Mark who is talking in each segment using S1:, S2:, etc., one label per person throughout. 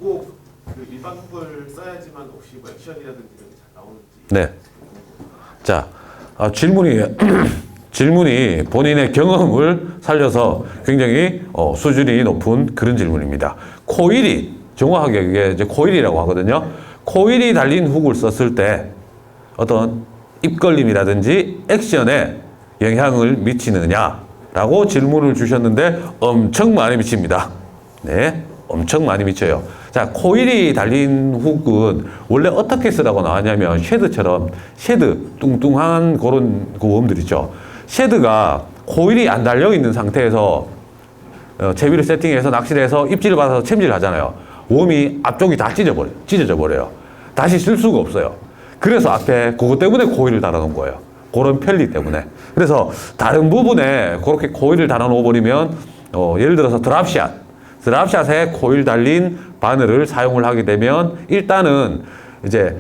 S1: 꼭 그 일반 훅을 써야지만 혹시 뭐 액션이라든지 이런 게 잘 나오는지.
S2: 네. 자, 질문이 본인의 경험을 살려서 굉장히 수준이 높은 그런 질문입니다. 코일이, 정확하게 이게 이제 코일이라고 하거든요. 코일이 달린 훅을 썼을 때 어떤 입걸림이라든지 액션에 영향을 미치느냐라고 질문을 주셨는데 엄청 많이 미칩니다. 네, 엄청 많이 미쳐요. 자, 코일이 달린 훅은 원래 어떻게 쓰라고 나왔냐면 쉐드처럼, 쉐드 뚱뚱한 그런 그 웜들 있죠. 쉐드가 코일이 안 달려 있는 상태에서 채비를 세팅해서 낚시를 해서 입질을 받아서 챔질을 하잖아요. 웜이 앞쪽이 다 찢어져 버려요. 다시 쓸 수가 없어요. 그래서 앞에 그것 때문에 코일을 달아놓은 거예요. 그런 편리 때문에. 그래서 다른 부분에 그렇게 코일을 달아놓아 버리면 예를 들어서 드랍샷에 코일 달린 바늘을 사용을 하게 되면 일단은 이제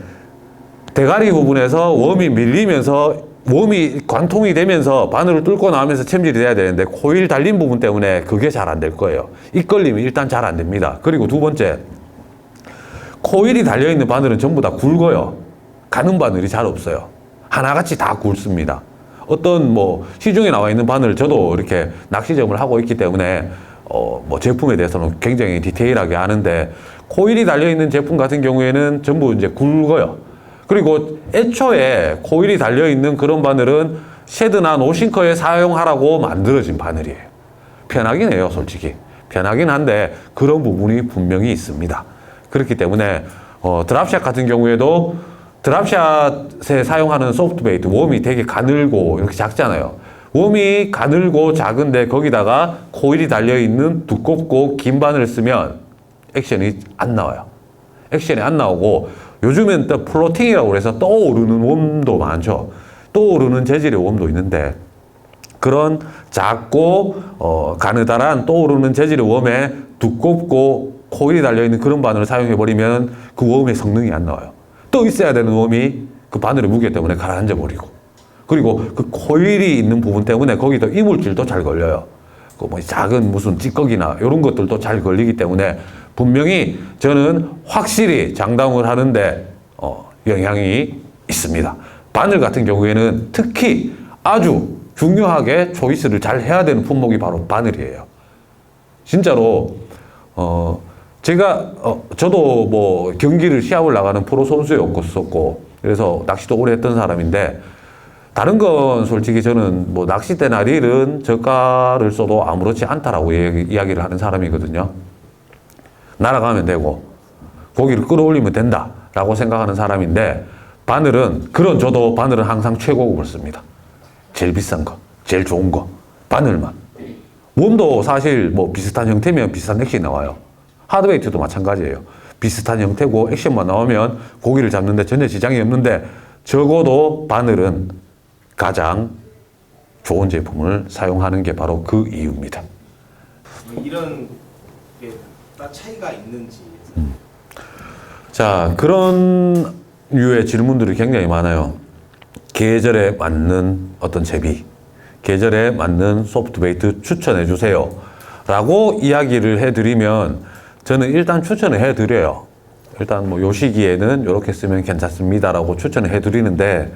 S2: 대가리 부분에서 웜이 밀리면서 웜이 관통이 되면서 바늘을 뚫고 나오면서 챔질이 돼야 되는데 코일 달린 부분 때문에 그게 잘 안 될 거예요. 입걸림이 일단 잘 안 됩니다. 그리고 두 번째, 코일이 달려있는 바늘은 전부 다 굵어요. 가는 바늘이 잘 없어요. 하나같이 다 굵습니다. 어떤 뭐 시중에 나와 있는 바늘, 저도 이렇게 낚시점을 하고 있기 때문에 뭐 제품에 대해서는 굉장히 디테일하게 아는데, 코일이 달려있는 제품 같은 경우에는 전부 이제 굵어요. 그리고 애초에 코일이 달려있는 그런 바늘은 쉐드나 노싱커에 사용하라고 만들어진 바늘이에요. 편하긴 해요, 솔직히. 편하긴 한데 그런 부분이 분명히 있습니다. 그렇기 때문에 드랍샷 같은 경우에도 드랍샷에 사용하는 소프트베이트, 웜이 되게 가늘고 이렇게 작잖아요. 웜이 가늘고 작은데 거기다가 코일이 달려있는 두껍고 긴 바늘을 쓰면 액션이 안 나와요. 액션이 안 나오고, 요즘엔 또 플로팅이라고 해서 떠오르는 웜도 많죠. 떠오르는 재질의 웜도 있는데, 그런 작고 가느다란 떠오르는 재질의 웜에 두껍고 코일이 달려있는 그런 바늘을 사용해버리면 그 웜의 성능이 안 나와요. 떠 있어야 되는 웜이 그 바늘의 무게 때문에 가라앉아 버리고, 그리고 그 코일이 있는 부분 때문에 거기다 이물질도 잘 걸려요. 그 뭐 작은 무슨 찌꺼기나 이런 것들도 잘 걸리기 때문에 분명히 저는 확실히 장담을 하는데 영향이 있습니다. 바늘 같은 경우에는 특히 아주 중요하게 초이스를 잘 해야 되는 품목이 바로 바늘이에요. 진짜로 제가 저도 뭐 경기를 시합을 나가는 프로 선수였었고, 그래서 낚시도 오래 했던 사람인데, 다른 건 솔직히 저는 뭐 낚싯대나 릴은 저가를 써도 아무렇지 않다라고 이야기를 하는 사람이거든요. 날아가면 되고 고기를 끌어올리면 된다라고 생각하는 사람인데, 저도 바늘은 항상 최고급을 씁니다. 제일 비싼 거, 제일 좋은 거, 바늘만. 웜도 사실 뭐 비슷한 형태면 비슷한 액션이 나와요. 하드웨이트도 마찬가지예요. 비슷한 형태고 액션만 나오면 고기를 잡는데 전혀 지장이 없는데, 적어도 바늘은 가장 좋은 제품을 사용하는 게 바로 그 이유입니다.
S1: 이런 게 차이가 있는지.
S2: 자, 그런 류의 질문들이 굉장히 많아요. 계절에 맞는 어떤 제비, 계절에 맞는 소프트베이트 추천해 주세요 라고 이야기를 해드리면, 저는 일단 추천을 해드려요. 일단 뭐 요 시기에는 이렇게 쓰면 괜찮습니다 라고 추천을 해드리는데,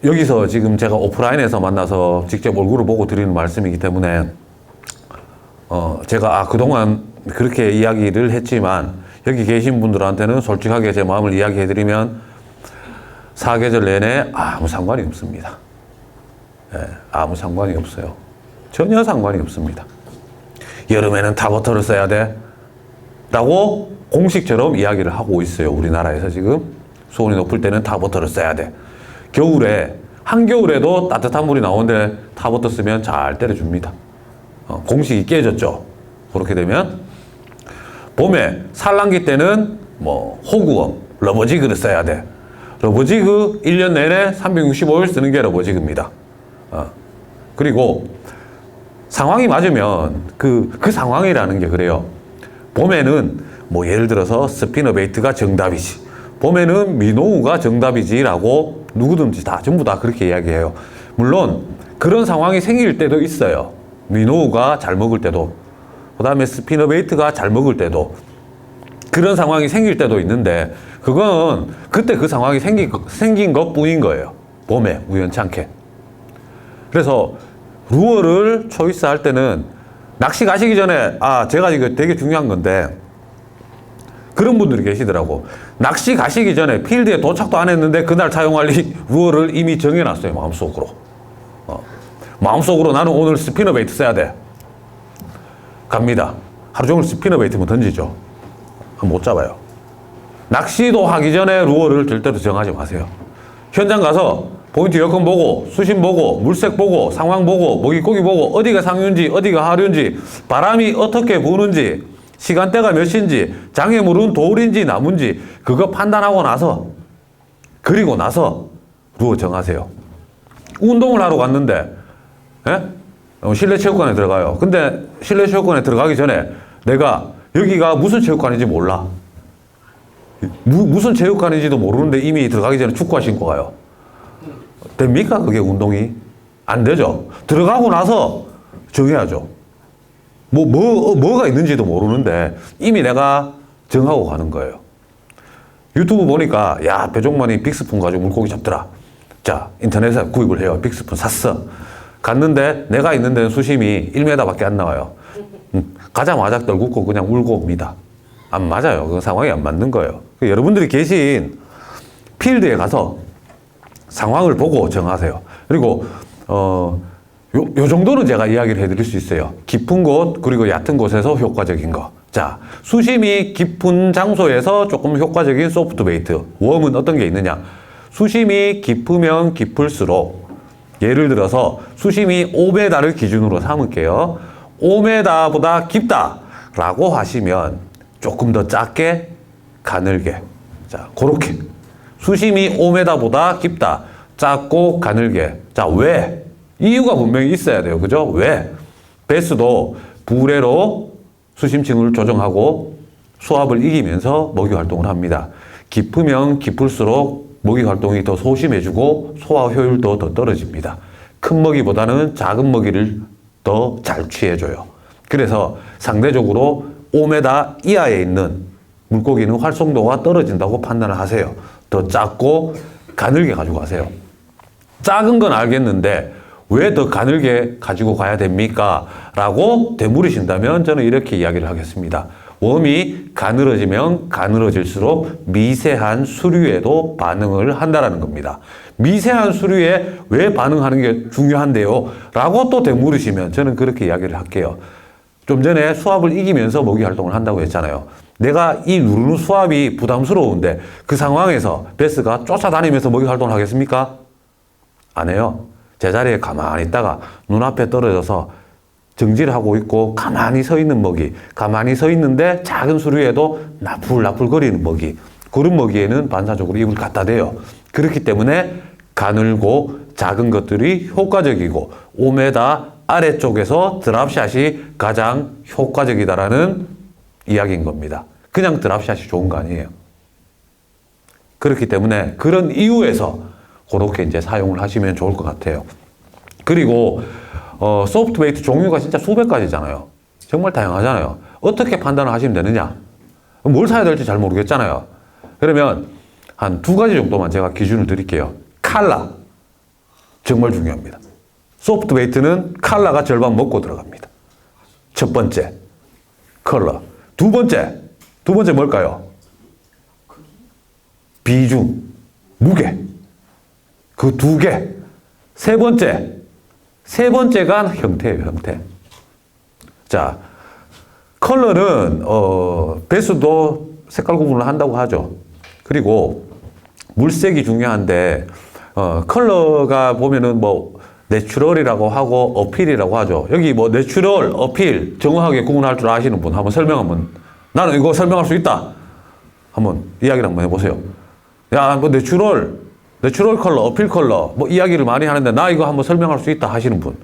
S2: 여기서 지금 제가 오프라인에서 만나서 직접 얼굴을 보고 드리는 말씀이기 때문에 제가 그동안 그렇게 이야기를 했지만, 여기 계신 분들한테는 솔직하게 제 마음을 이야기해드리면 사계절 내내 아무 상관이 없습니다. 네, 아무 상관이 없어요. 전혀 상관이 없습니다. 여름에는 탑워터를 써야 돼 라고 공식처럼 이야기를 하고 있어요. 우리나라에서 지금 수온이 높을 때는 탑워터를 써야 돼. 겨울에, 한겨울에도 따뜻한 물이 나오는데 탑워터 쓰면 잘 때려줍니다. 공식이 깨졌죠. 그렇게 되면 봄에 산란기 때는 뭐 호구엄, 러버지그를 써야 돼. 러버지그 1년 내내 365일 쓰는 게 러버지그입니다. 그리고 상황이 맞으면 그 상황이라는 게 그래요. 봄에는 뭐 예를 들어서 스피너베이트가 정답이지, 봄에는 미노우가 정답이지라고 누구든지 전부 다 그렇게 이야기해요. 물론 그런 상황이 생길 때도 있어요. 미노우가 잘 먹을 때도. 그 다음에 스피너베이트가 잘 먹을 때도 그런 상황이 생길 때도 있는데 그건 그때 그 상황이 생긴 것 뿐인 거예요. 봄에 우연찮게. 그래서 루어를 초이스할 때는 낚시 가시기 전에 제가 이거 되게 중요한 건데 그런 분들이 계시더라고. 낚시 가시기 전에 필드에 도착도 안 했는데 그날 사용할 루어를 이미 정해놨어요. 마음속으로. 마음속으로 나는 오늘 스피너베이트 써야 돼. 갑니다. 하루 종일 스피너베이트만 던지죠. 못 잡아요. 낚시도 하기 전에 루어를 절대로 정하지 마세요. 현장 가서 포인트 여건 보고 수심 보고 물색 보고 상황 보고 먹이고기 보고 어디가 상류인지 어디가 하류인지 바람이 어떻게 부는지 시간대가 몇 시인지 장애물은 돌인지 나무인지 그거 판단하고 나서 그리고 나서 루어 정하세요. 운동을 하러 갔는데 실내 체육관에 들어가요. 근데 실내 체육관에 들어가기 전에 내가 여기가 무슨 체육관인지 몰라. 무슨 체육관인지도 모르는데 이미 들어가기 전에 축구화 신고 가요. 됩니까? 그게 운동이? 안 되죠. 들어가고 나서 정해야죠. 뭐가 있는지도 모르는데 이미 내가 정하고 가는 거예요. 유튜브 보니까 배종만이 빅스푼 가지고 물고기 잡더라. 자, 인터넷에 구입을 해요. 빅스푼 샀어. 갔는데 내가 있는 데는 수심이 1m밖에 안 나와요. 가자마자 떨구고 그냥 울고 옵니다. 안 맞아요. 그 상황이 안 맞는 거예요. 여러분들이 계신 필드에 가서 상황을 보고 정하세요. 그리고 요 정도는 제가 이야기를 해드릴 수 있어요. 깊은 곳 그리고 얕은 곳에서 효과적인 거. 자, 수심이 깊은 장소에서 조금 효과적인 소프트 베이트. 웜은 어떤 게 있느냐? 수심이 깊으면 깊을수록 예를 들어서 수심이 5m를 기준으로 삼을게요. 5m보다 깊다라고 하시면 조금 더 작게 가늘게. 자, 그렇게. 수심이 5m보다 깊다. 작고 가늘게. 자, 왜? 이유가 분명히 있어야 돼요. 그죠? 왜? 베스도 부레로 수심층을 조정하고 수압을 이기면서 먹이 활동을 합니다. 깊으면 깊을수록 먹이 활동이 더 소심해지고 소화 효율도 더 떨어집니다. 큰 먹이보다는 작은 먹이를 더 잘 취해줘요. 그래서 상대적으로 5m 이하에 있는 물고기는 활성도가 떨어진다고 판단을 하세요. 더 작고 가늘게 가지고 가세요. 작은 건 알겠는데 왜 더 가늘게 가지고 가야 됩니까? 라고 되물으신다면 저는 이렇게 이야기를 하겠습니다. 웜이 가늘어지면 가늘어질수록 미세한 수류에도 반응을 한다는 겁니다. 미세한 수류에 왜 반응하는 게 중요한데요? 라고 또 되물으시면 저는 그렇게 이야기를 할게요. 좀 전에 수압을 이기면서 먹이 활동을 한다고 했잖아요. 내가 이 누르는 수압이 부담스러운데 그 상황에서 베스가 쫓아다니면서 먹이 활동을 하겠습니까? 안 해요. 제자리에 가만히 있다가 눈앞에 떨어져서 정지를 있고 가만히 서 있는 먹이, 가만히 서 있는데 작은 수류에도 나풀나풀 거리는 먹이, 그런 먹이에는 반사적으로 입을 갖다 대요. 그렇기 때문에 가늘고 작은 것들이 효과적이고 5m 아래쪽에서 드랍샷이 가장 효과적이다라는 이야기인 겁니다. 그냥 드랍샷이 좋은 거 아니에요. 그렇기 때문에 그런 이유에서 그렇게 이제 사용을 하시면 좋을 것 같아요. 그리고 소프트 베이트 종류가 진짜 수백 가지잖아요. 정말 다양하잖아요. 어떻게 판단을 하시면 되느냐? 뭘 사야 될지 잘 모르겠잖아요. 그러면 한 두 가지 정도만 제가 기준을 드릴게요. 칼라. 정말 중요합니다. 소프트 베이트는 칼라가 절반 먹고 들어갑니다. 첫 번째, 컬러. 두 번째 뭘까요? 비중, 무게. 그 두 개. 세 번째가 형태예요, 형태. 자, 컬러는, 배수도 색깔 구분을 한다고 하죠. 그리고 물색이 중요한데, 컬러가 보면은 내추럴이라고 하고 어필이라고 하죠. 여기 내추럴, 어필, 정확하게 구분할 줄 아시는 분 한번 설명 한번. 나는 이거 설명할 수 있다. 한번 이야기를 한번 해보세요. 야, 내추럴 컬러, 어필 컬러, 이야기를 많이 하는데, 나 이거 한번 설명할 수 있다 하시는 분.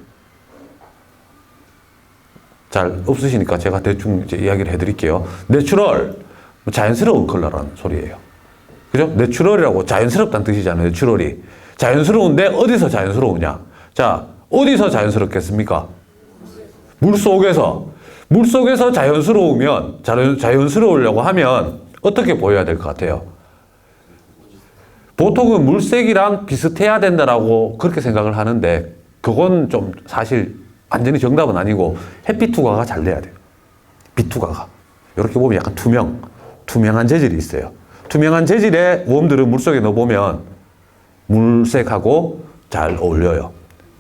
S2: 잘 없으시니까 제가 대충 이제 이야기를 해드릴게요. 내추럴, 자연스러운 컬러라는 소리예요. 그죠? 내추럴이라고 자연스럽다는 뜻이잖아요, 내추럴이. 자연스러운데 어디서 자연스러우냐? 자, 어디서 자연스럽겠습니까? 물 속에서. 물속에서 자연스러우려고 하면 어떻게 보여야 될 것 같아요? 보통은 물색이랑 비슷해야 된다라고 그렇게 생각을 하는데 그건 좀 사실 완전히 정답은 아니고 햇빛 투과가 잘 돼야 돼요. 빛 투과가. 이렇게 보면 약간 투명한 재질이 있어요. 투명한 재질의 웜들은 물속에 넣어보면 물색하고 잘 어울려요.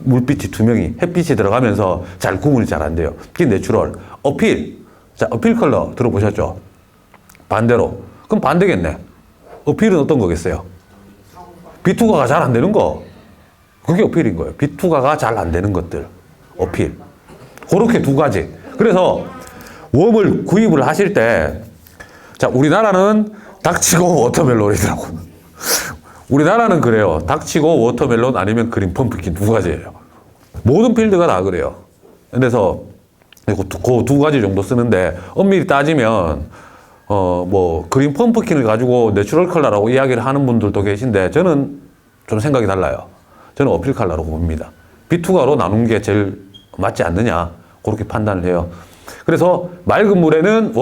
S2: 물빛이 투명히 햇빛이 들어가면서 잘 구분이 잘 안 돼요. 그게 내추럴. 어필. 자, 어필 컬러 들어보셨죠? 반대로. 그럼 반대겠네. 어필은 어떤 거겠어요? 빛 투과가 잘 안 되는 거. 그게 어필인 거예요. 빛 투과가 잘 안 되는 것들. 어필. 그렇게 두 가지. 그래서 웜을 구입을 하실 때, 자, 우리나라는 닥치고 워터멜론이더라고. 우리나라는 그래요. 닥치고 워터멜론 아니면 그린 펌프킨 두 가지예요. 모든 필드가 다 그래요. 그래서 그 두 가지 정도 쓰는데 엄밀히 따지면 뭐 그린 펌프킨을 가지고 내추럴 컬러라고 이야기를 하는 분들도 계신데 저는 좀 생각이 달라요. 저는 어필 컬러라고 봅니다. 비투가로 나눈 게 제일 맞지 않느냐 그렇게 판단을 해요. 그래서 맑은 물에는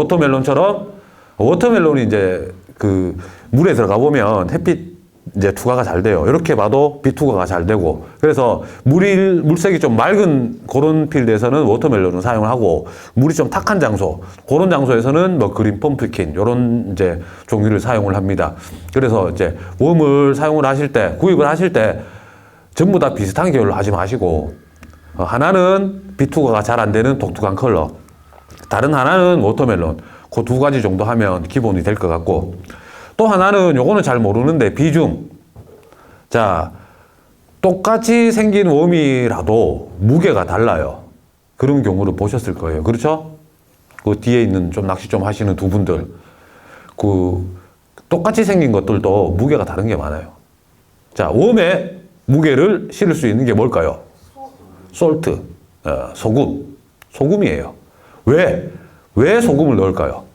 S2: 워터멜론이 이제 그 물에 들어가 보면 햇빛 이제 투과가 잘 돼요. 이렇게 봐도 빛 투과가 잘 되고 그래서 물색이 좀 맑은 그런 필드에서는 워터멜론을 사용을 하고 물이 좀 탁한 장소 그런 장소에서는 뭐 그린 펌프킨 이런 이제 종류를 사용을 합니다. 그래서 이제 웜을 사용을 하실 때 구입을 하실 때 전부 다 비슷한 계열로 하지 마시고 하나는 빛 투과가 잘 안 되는 독특한 컬러 다른 하나는 워터멜론 그 두 가지 정도 하면 기본이 될 것 같고 또 하나는 요거는 잘 모르는데 비중. 자, 똑같이 생긴 웜이라도 무게가 달라요. 그런 경우를 보셨을 거예요. 그렇죠? 그 뒤에 있는 좀 낚시 좀 하시는 두 분들. 그 똑같이 생긴 것들도 무게가 다른 게 많아요. 자, 웜에 무게를 실을 수 있는 게 뭘까요? 솔트. 소금. 소금이에요. 왜 소금을 넣을까요?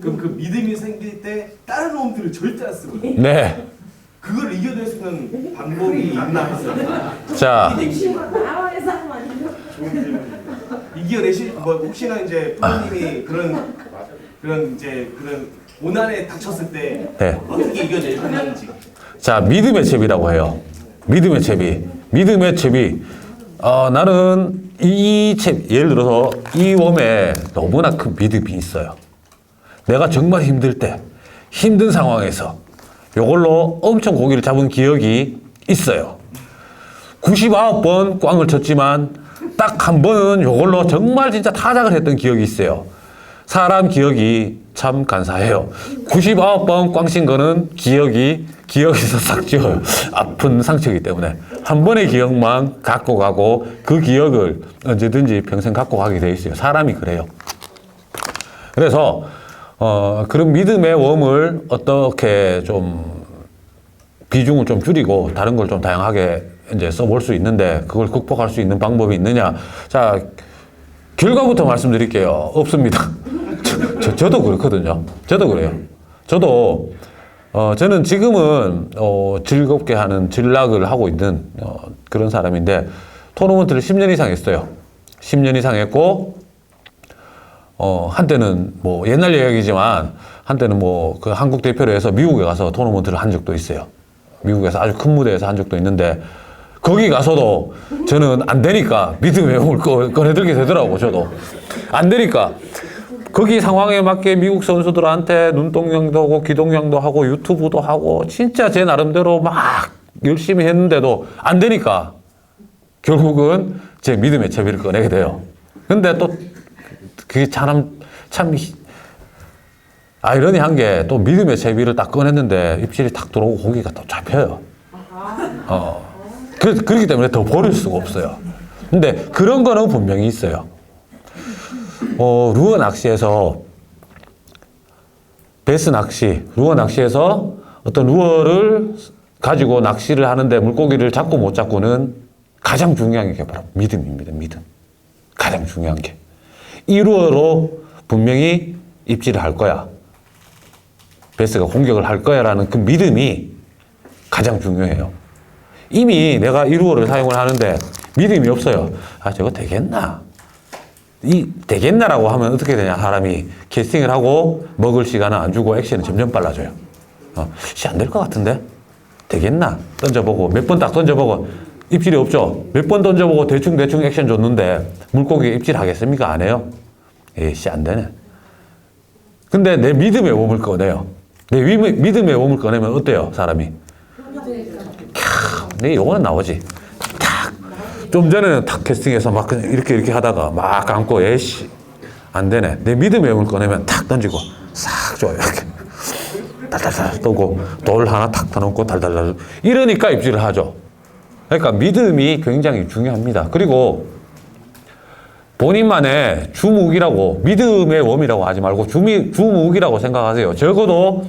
S1: 그럼 그 믿음이 생길 때 다른 놈들을 절대 안 쓰거든요.
S2: 네.
S1: 그걸 이겨낼 수 있는 방법이 있나 했어요.
S2: 자,
S1: 이겨내실 뭐 혹시나 이제 부모님이 그런 고난에 닥쳤을 때
S2: 네.
S1: 어떻게 이겨내셨는지.
S2: 자, 믿음의 채비라고 해요. 믿음의 채비. 믿음의 채비. 나는 이 채비, 예를 들어서 이 웜에 너무나 큰 믿음이 있어요. 내가 정말 힘들 때, 힘든 상황에서 이걸로 엄청 고기를 잡은 기억이 있어요. 99번 꽝을 쳤지만 딱 한 번은 이걸로 정말 진짜 타작을 했던 기억이 있어요. 사람 기억이 참 간사해요. 99번 꽝친 거는 기억에서 싹 지워요. 아픈 상처이기 때문에. 한 번의 기억만 갖고 가고 그 기억을 언제든지 평생 갖고 가게 돼 있어요. 사람이 그래요. 그래서 그런 믿음의 웜을 어떻게 좀 비중을 좀 줄이고 다른 걸 좀 다양하게 이제 써볼 수 있는데 그걸 극복할 수 있는 방법이 있느냐. 자, 결과부터 말씀드릴게요. 없습니다. 저도 그렇거든요. 저도 그래요. 저는 지금은 즐겁게 하는 전락을 하고 있는 그런 사람인데 토너먼트를 10년 이상 했어요. 10년 이상 했고 한때는 뭐 옛날 이야기지만 한때는 뭐 그 한국 대표로 해서 미국에 가서 토너먼트를 한 적도 있어요. 미국에서 아주 큰 무대에서 한 적도 있는데 거기 가서도 저는 안 되니까 믿음의 웜을 꺼내들게 되더라고. 저도 안 되니까 거기 상황에 맞게 미국 선수들한테 눈동냥도 하고 기동냥도 하고 유튜브도 하고 진짜 제 나름대로 막 열심히 했는데도 안 되니까 결국은 제 믿음의 채비를 꺼내게 돼요. 근데 또 그게 참 아이러니한 게 또 믿음의 채비를 딱 꺼냈는데 입질이 탁 들어오고 고기가 또 잡혀요. 그렇기 때문에 더 버릴 수가 없어요. 근데 그런 거는 분명히 있어요. 루어 낚시에서 베스 낚시, 루어 낚시에서 어떤 루어를 가지고 낚시를 하는데 물고기를 잡고 못 잡고는 가장 중요한 게 바로 믿음입니다. 믿음. 가장 중요한 게. 이 루어로 분명히 입질을 할 거야. 베스가 공격을 할 거야 라는 그 믿음이 가장 중요해요. 이미 내가 이 루어를 사용을 하는데 믿음이 없어요. 아, 저거 되겠나? 되겠나라고 하면 어떻게 되냐, 사람이 캐스팅을 하고 먹을 시간은 안 주고 액션은 점점 빨라져요. 안 될 것 같은데? 되겠나? 던져보고, 몇 번 딱 던져보고, 입질이 없죠? 몇 번 던져보고 대충 액션 줬는데, 물고기에 입질 하겠습니까? 안 해요? 안 되네. 근데 내 믿음의 몸을 꺼내요. 내 믿음의 몸을 꺼내면 어때요, 사람이? 내 요거는 나오지. 좀 전에는 탁 캐스팅해서 막 그냥 이렇게 하다가 막 감고, 안 되네. 내 믿음의 몸을 꺼내면 탁 던지고, 싹 줘요. 이렇게. 달달달 떠고, 돌 하나 탁 터놓고 달달달. 이러니까 입질을 하죠. 그러니까 믿음이 굉장히 중요합니다. 그리고 본인만의 주무기라고, 믿음의 웜이라고 하지 말고 주무기라고 생각하세요. 적어도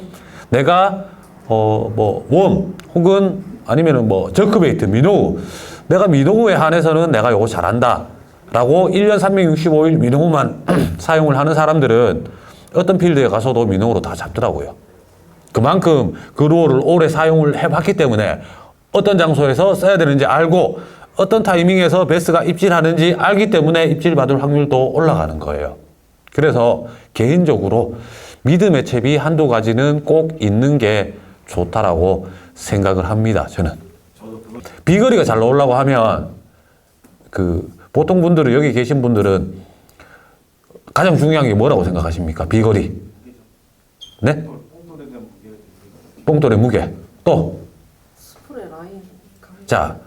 S2: 내가, 웜, 혹은 아니면은 저크베이트, 민호우. 내가 민호우에 한해서는 내가 요거 잘한다. 라고 1년 365일 민호우만 사용을 하는 사람들은 어떤 필드에 가서도 민호우로 다 잡더라고요. 그만큼 그 루어를 오래 사용을 해봤기 때문에 어떤 장소에서 써야 되는지 알고 어떤 타이밍에서 베스가 입질하는지 알기 때문에 입질 받을 확률도 올라가는 거예요. 그래서 개인적으로 믿음의 채비 한두 가지는 꼭 있는 게 좋다라고 생각을 합니다. 저는. 비거리가 잘 나오려고 하면 보통 분들은, 여기 계신 분들은 가장 중요한 게 뭐라고 생각하십니까? 비거리. 네? 뽕돌의 무게. 또. 자,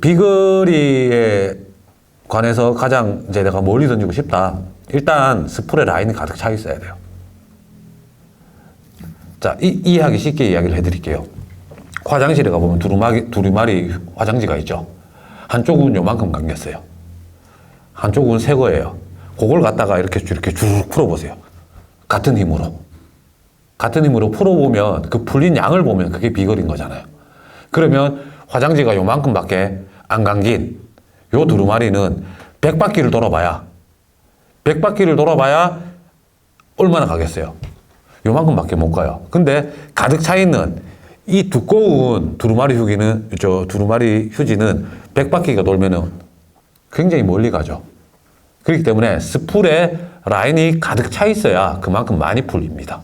S2: 비거리에 관해서 가장 이제 내가 멀리 던지고 싶다. 일단 스프레 라인이 가득 차 있어야 돼요. 자, 이해하기 쉽게 이야기를 해드릴게요. 화장실에 가보면 두루마리 화장지가 있죠. 한쪽은 요만큼 감겼어요. 한쪽은 새 거예요. 그걸 갖다가 이렇게 쭉 풀어보세요. 같은 힘으로 풀어보면 그 풀린 양을 보면 그게 비거리인 거잖아요. 그러면 화장지가 요만큼밖에 안 감긴 요 두루마리는 100바퀴를 돌아봐야 얼마나 가겠어요? 요만큼밖에 못 가요. 근데 가득 차 있는 이 두꺼운 두루마리 휴지는 100바퀴가 돌면은 굉장히 멀리 가죠. 그렇기 때문에 스풀에 라인이 가득 차 있어야 그만큼 많이 풀립니다.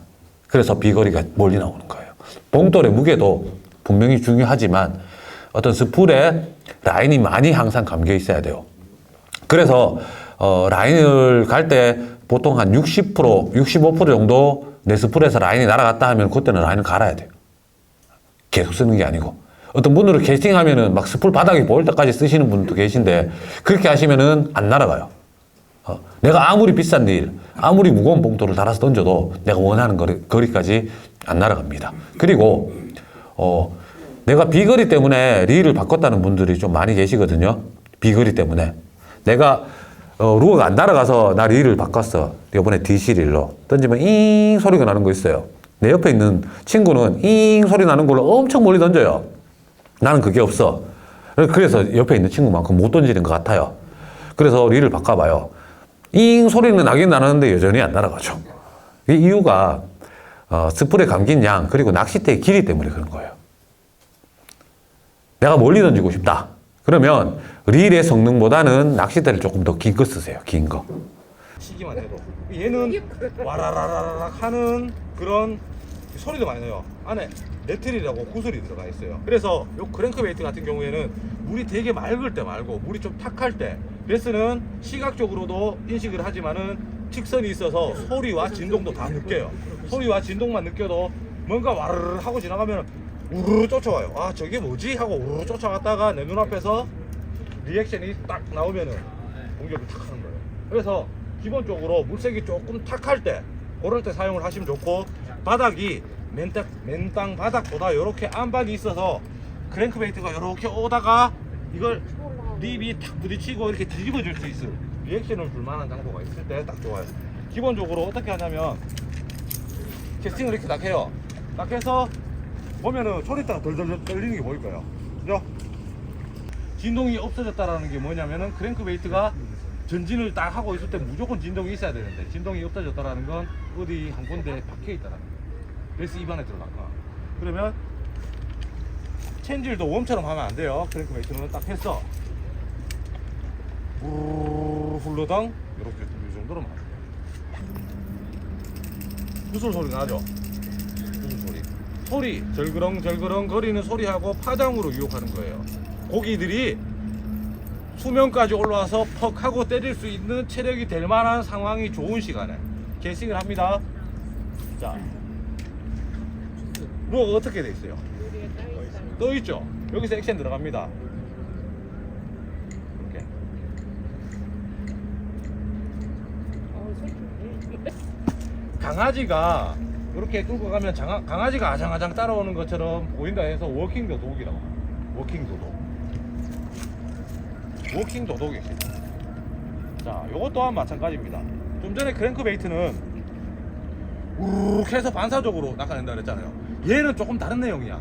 S2: 그래서 비거리가 멀리 나오는 거예요. 봉돌의 무게도 분명히 중요하지만 어떤 스풀에 라인이 많이 항상 감겨 있어야 돼요. 그래서 라인을 갈 때 보통 한 60%, 65% 정도 내 스풀에서 라인이 날아갔다 하면 그때는 라인을 갈아야 돼요. 계속 쓰는 게 아니고. 어떤 분들은 캐스팅하면은 막 스풀 바닥이 보일 때까지 쓰시는 분도 계신데 그렇게 하시면은 안 날아가요. 내가 아무리 비싼 릴, 아무리 무거운 봉돌을 달아서 던져도 내가 원하는 거리까지 안 날아갑니다. 그리고 내가 비거리 때문에 릴을 바꿨다는 분들이 좀 많이 계시거든요. 비거리 때문에. 내가 루어가 안 날아가서 나 릴을 바꿨어. 이번에 DC 릴로. 던지면 잉 소리가 나는 거 있어요. 내 옆에 있는 친구는 잉 소리 나는 걸로 엄청 멀리 던져요. 나는 그게 없어. 그래서 옆에 있는 친구만큼 못 던지는 것 같아요. 그래서 릴을 바꿔봐요. 잉 소리는 나긴 나는데 여전히 안 날아가죠. 이 이유가 스풀에 감긴 양 그리고 낚싯대의 길이 때문에 그런 거예요. 내가 멀리 던지고 싶다. 그러면 릴의 성능보다는 낚싯대를 조금 더 긴 거 쓰세요. 긴 거.
S1: 시기만 해도 얘는 와라라라락 하는 그런 소리도 많이 나요. 안에 네트릴이라고 구슬이 들어가 있어요. 그래서 요 크랭크베이트 같은 경우에는 물이 되게 맑을 때 말고 물이 좀 탁할 때 베스는 시각적으로도 인식을 하지만은 직선이 있어서 소리와 진동도 다 느껴요. 소리와 진동만 느껴도 뭔가 와르르 하고 지나가면 우르르 쫓아와요. 아 저게 뭐지? 하고 우르르 쫓아갔다가 내 눈앞에서 리액션이 딱 나오면은 공격을 탁 하는 거예요. 그래서 기본적으로 물색이 조금 탁할 때 그럴 때 사용을 하시면 좋고 바닥이 맨땅 바닥보다 이렇게 안박이 있어서 크랭크베이트가 이렇게 오다가 이걸 립이 탁 부딪히고 이렇게 뒤집어질 수 있을 리액션을 줄 만한 장소가 있을 때 딱 좋아요. 기본적으로 어떻게 하냐면 캐스팅을 이렇게 딱 해요. 딱 해서 보면은 소리 따라 덜덜 떨리는 게 보일 거예요. 그죠? 진동이 없어졌다라는 게 뭐냐면은 크랭크베이트가 전진을 딱 하고 있을 때 무조건 진동이 있어야 되는데 진동이 없어졌다라는 건 어디 한 군데 박혀 있다라는 거예요. 베스 입안에 들어갈까. 그러면 챈질도 웜처럼 하면 안 돼요. 크랭크베이트는 딱 했어. 훌르당 이렇게 이 정도로 많아요. 구슬 소리 나죠? 구슬 소리 절그렁 거리는 소리하고 파장으로 유혹하는 거예요. 고기들이 수면까지 올라와서 퍽 하고 때릴 수 있는 체력이 될 만한 상황이 좋은 시간에 캐스팅을 합니다. 자, 루어가 어떻게 돼 있어요? 떠 있죠? 여기서 액션 들어갑니다. 이렇게. 강아지가 이렇게 끌고 가면 강아지가 아장아장 따라오는 것처럼 보인다 해서 워킹 도독이라고 해요. 워킹 도독이 있어요. 자, 요것 또한 마찬가지입니다. 좀 전에 크랭크베이트는 우르륵 해서 반사적으로 낚아낸다 그랬잖아요. 얘는 조금 다른 내용이야.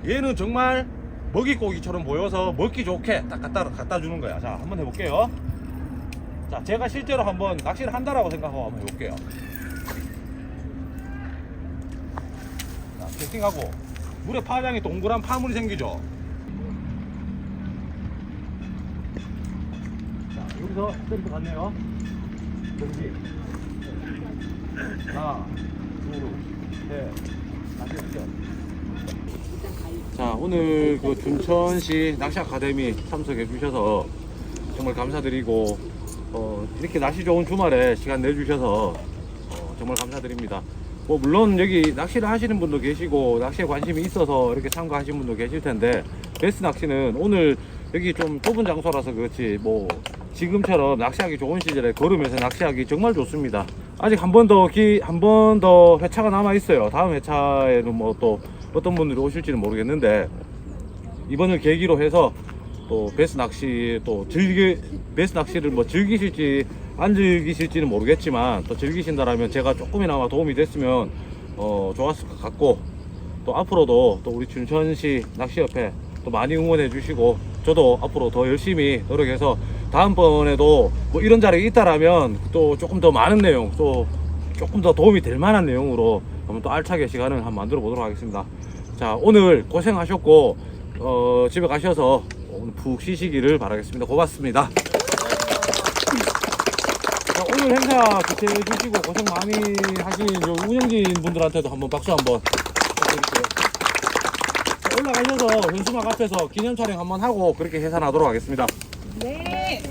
S1: 얘는 정말 먹이고기처럼 보여서 먹기 좋게 딱 갖다 주는 거야. 자, 한번 해볼게요. 자, 제가 실제로 한번 낚시를 한다라고 생각하고 한번 해볼게요. 자, 캐스팅하고 물에 파장이 동그란 파물이 생기죠. 자, 여기서 스트리트 갔네요. 여기 하나, 둘, 셋, 다시 셋. 자, 오늘 그 둔천시 낚시 아카데미 참석해 주셔서 정말 감사드리고 이렇게 날씨 좋은 주말에 시간 내주셔서 정말 감사드립니다. 뭐 물론 여기 낚시를 하시는 분도 계시고 낚시에 관심이 있어서 이렇게 참가하신 분도 계실 텐데, 베스 낚시는 오늘 여기 좀 좁은 장소라서 그렇지 뭐 지금처럼 낚시하기 좋은 시절에 걸으면서 낚시하기 정말 좋습니다. 아직 한 번 더 회차가 남아 있어요. 다음 회차에는 뭐 또 어떤 분들이 오실지는 모르겠는데, 이번을 계기로 해서 또 베스 낚시 베스 낚시를 뭐 즐기실지 안 즐기실지는 모르겠지만, 또 즐기신다라면 제가 조금이나마 도움이 됐으면 좋았을 것 같고, 또 앞으로도 또 우리 춘천시 낚시협회 또 많이 응원해 주시고, 저도 앞으로 더 열심히 노력해서 다음번에도 뭐 이런 자리가 있다라면 또 조금 더 많은 내용, 또 조금 더 도움이 될 만한 내용으로 한번 또 알차게 시간을 한번 만들어 보도록 하겠습니다. 자, 오늘 고생하셨고 집에 가셔서 오늘 푹 쉬시기를 바라겠습니다. 고맙습니다. 자, 오늘 행사 주최해 주시고 고생 많이 하신 운영진 분들한테도 한번 박수 한번 부탁드릴게요. 올라가셔서 현수막 앞에서 기념 촬영 한번 하고 그렇게 해산하도록 하겠습니다.
S3: 네.